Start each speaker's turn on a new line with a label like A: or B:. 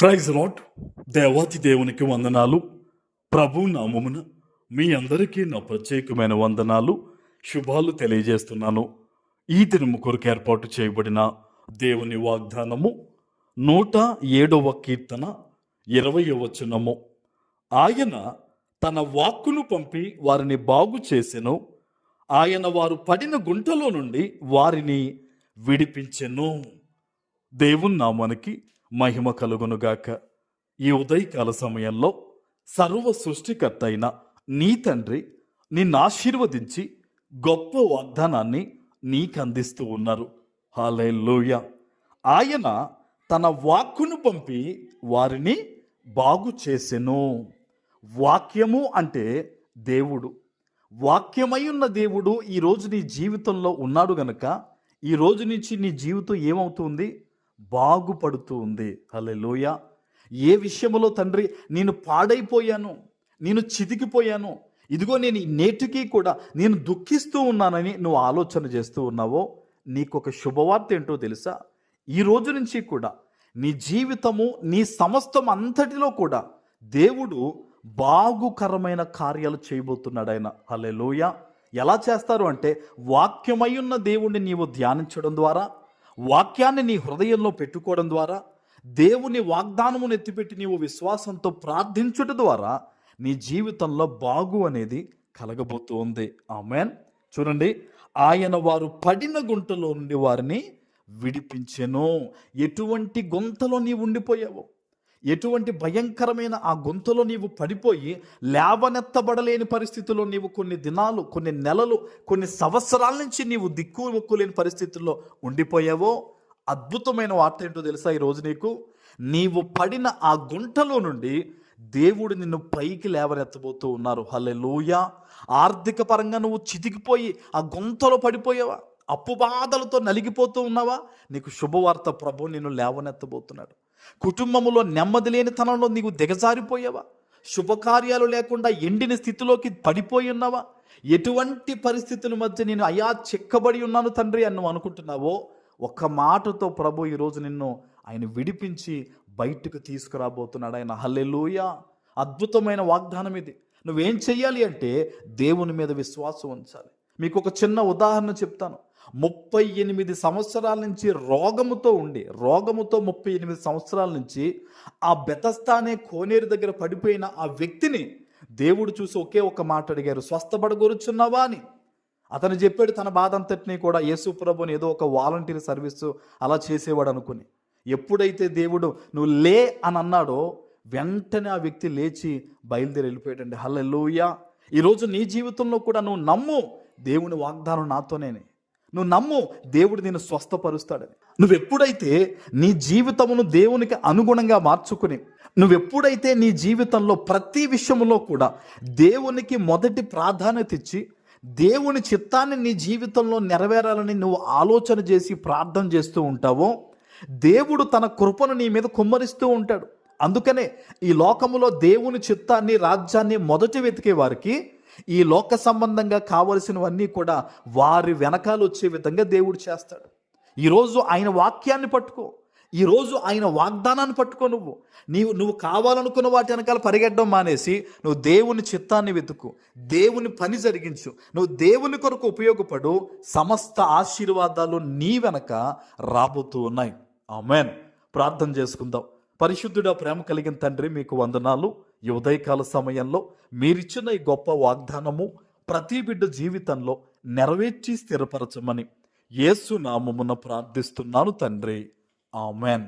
A: Praise lord. దేవాతి దేవునికి వందనాలు. ప్రభు నామమున మీ అందరికీ నా ప్రత్యేకమైన వందనాలు, శుభాలు తెలియజేస్తున్నాను. ఈ దినము కొరకు ఏర్పాటు చేయబడిన దేవుని వాగ్దానము 107వ కీర్తన 20వ వచనము. ఆయన తన వాక్కును పంపి వారిని బాగు చేసెను, ఆయన వారు పడిన గుంటలో నుండి వారిని విడిపించెను. దేవుని నామానికి మహిమ కలుగునుగాక. ఈ ఉదయకాల సమయంలో సర్వ సృష్టికర్త అయిన నీ తండ్రి నిన్ను ఆశీర్వదించి గొప్ప వాగ్దానాన్ని నీకు అందిస్తూ ఉన్నారు. హల్లెలూయా. ఆయన తన వాక్కును పంపి వారిని బాగు చేసెను. వాక్యము అంటే దేవుడు. వాక్యమై ఉన్న దేవుడు ఈరోజు నీ జీవితంలో ఉన్నాడు గనుక ఈ రోజు నుంచి నీ జీవితం ఏమవుతుంది? బాగుపడుతూ ఉంది. హల్లెలూయా. ఏ విషయంలో తండ్రి నేను పాడైపోయాను, నేను చితికిపోయాను, ఇదిగో నేను నేటికి కూడా నేను దుఃఖిస్తూ ఉన్నానని నువ్వు ఆలోచన చేస్తూ ఉన్నావో, నీకు ఒక శుభవార్త ఏంటో తెలుసా? ఈ రోజు నుంచి కూడా నీ జీవితము, నీ సమస్తం అంతటిలో కూడా దేవుడు బాగుకరమైన కార్యాలు చేయబోతున్నాడు ఆయన. హల్లెలూయా. ఎలా చేస్తారు అంటే, వాక్యమై ఉన్న దేవుణ్ణి నీవు ధ్యానించడం ద్వారా, వాక్యాన్ని నీ హృదయంలో పెట్టుకోవడం ద్వారా, దేవుని వాగ్దానమును ఎత్తిపెట్టి నీవు విశ్వాసంతో ప్రార్థించుట ద్వారా నీ జీవితంలో బాగు అనేది కలగబోతూ ఉంది. ఆమేన్. చూడండి, ఆయన వారు పడిన గుంటలో నుండి వారిని విడిపించెను. ఎటువంటి గుంతలో నీవు ఉండిపోయావు, ఎటువంటి భయంకరమైన ఆ గొంతులో నీవు పడిపోయి లేవనెత్తబడలేని పరిస్థితుల్లో నీవు కొన్ని దినాలు, కొన్ని నెలలు, కొన్ని సంవత్సరాల నుంచి నీవు దిక్కుమొక్కులేని పరిస్థితుల్లో ఉండిపోయావో, అద్భుతమైన వార్త ఏంటో తెలుసా? ఈరోజు నీవు పడిన ఆ గుంటలో నుండి దేవుడు నిన్ను పైకి లేవనెత్తబోతూ ఉన్నారు. హల్లెలూయా. ఆర్థిక పరంగా నువ్వు చితికిపోయి ఆ గుంతలో పడిపోయావా? అప్పు బాధలతో నలిగిపోతూ ఉన్నావా? నీకు శుభవార్త, ప్రభు నిన్ను లేవనెత్తబోతున్నాడు. కుటుంబంలో నెమ్మది లేని తనంలో నీవు దిగజారిపోయావా? శుభకార్యాలు లేకుండా ఎండిన స్థితిలోకి పడిపోయి ఉన్నావా? ఎటువంటి పరిస్థితుల మధ్య నేను అయా చిక్కబడి ఉన్నాను తండ్రి అని నువ్వు అనుకుంటున్నావో, ఒక్క మాటతో ప్రభు ఈరోజు నిన్ను ఆయన విడిపించి బయటకు తీసుకురాబోతున్నాడు ఆయన. హల్లెలూయా. అద్భుతమైన వాగ్దానం ఇది. నువ్వేం చెయ్యాలి అంటే దేవుని మీద విశ్వాసం ఉంచాలి. మీకు ఒక చిన్న ఉదాహరణ చెప్తాను. 38 సంవత్సరాల నుంచి రోగముతో 38 సంవత్సరాల నుంచి ఆ బెతస్దా అనే కోనేరు దగ్గర పడిపోయిన ఆ వ్యక్తిని దేవుడు చూసి ఒకే ఒక మాట అడిగారు, స్వస్థపడగొరుచున్నావా అని. అతను చెప్పాడు తన బాధ అంతటినీ కూడా యేసు ప్రభుని ఏదో ఒక వాలంటీర్ సర్వీసు అలా చేసేవాడు అనుకుని. ఎప్పుడైతే దేవుడు నువ్వు లే అని అన్నాడో, వెంటనే ఆ వ్యక్తి లేచి బయలుదేరి వెళ్ళిపోయాడండి. హల్లెలూయా. ఈరోజు నీ జీవితంలో కూడా నువ్వు నమ్ము, దేవుని వాగ్దానం నాతోనే. నువ్వు నమ్ము, దేవుడు నిన్ను స్వస్థపరుస్తాడని. నువ్వెప్పుడైతే నీ జీవితమును దేవునికి అనుగుణంగా మార్చుకుని, నువ్వెప్పుడైతే నీ జీవితంలో ప్రతి విషయంలో కూడా దేవునికి మొదటి ప్రాధాన్యత ఇచ్చి, దేవుని చిత్తాన్ని నీ జీవితంలో నెరవేరాలని నువ్వు ఆలోచన చేసి ప్రార్థన చేస్తూ ఉంటావో, దేవుడు తన కృపను నీ మీద కుమ్మరిస్తూ ఉంటాడు. అందుకనే ఈ లోకములో దేవుని చిత్తాన్ని, రాజ్యాన్ని మొదటి వెతికే వారికి ఈ లోక సంబంధంగా కావలసినవన్నీ కూడా వారి వెనకాల వచ్చే విధంగా దేవుడు చేస్తాడు. ఈరోజు ఆయన వాక్యాన్ని పట్టుకో, ఈరోజు ఆయన వాగ్దానాన్ని పట్టుకో. నువ్వు కావాలనుకున్న వాటి వెనకాల పరిగెట్టడం మానేసి నువ్వు దేవుని చిత్తాన్ని వెతుకు, దేవుని పని జరిగించు, నువ్వు దేవుని కొరకు ఉపయోగపడు. సమస్త ఆశీర్వాదాలు నీ వెనక రాబోతూ ఉన్నాయి. ఆమేన్. ప్రార్థన చేసుకుందాం. పరిశుద్ధుడా, ప్రేమ కలిగిన తండ్రి, మీకు వందనాలు. ఈ ఉదయకాల సమయంలో మీరిచ్చిన ఈ గొప్ప వాగ్దానము ప్రతి బిడ్డ జీవితంలో నెరవేర్చి స్థిరపరచమని యేసు నామమున ప్రార్థిస్తున్నాను తండ్రి. ఆమేన్.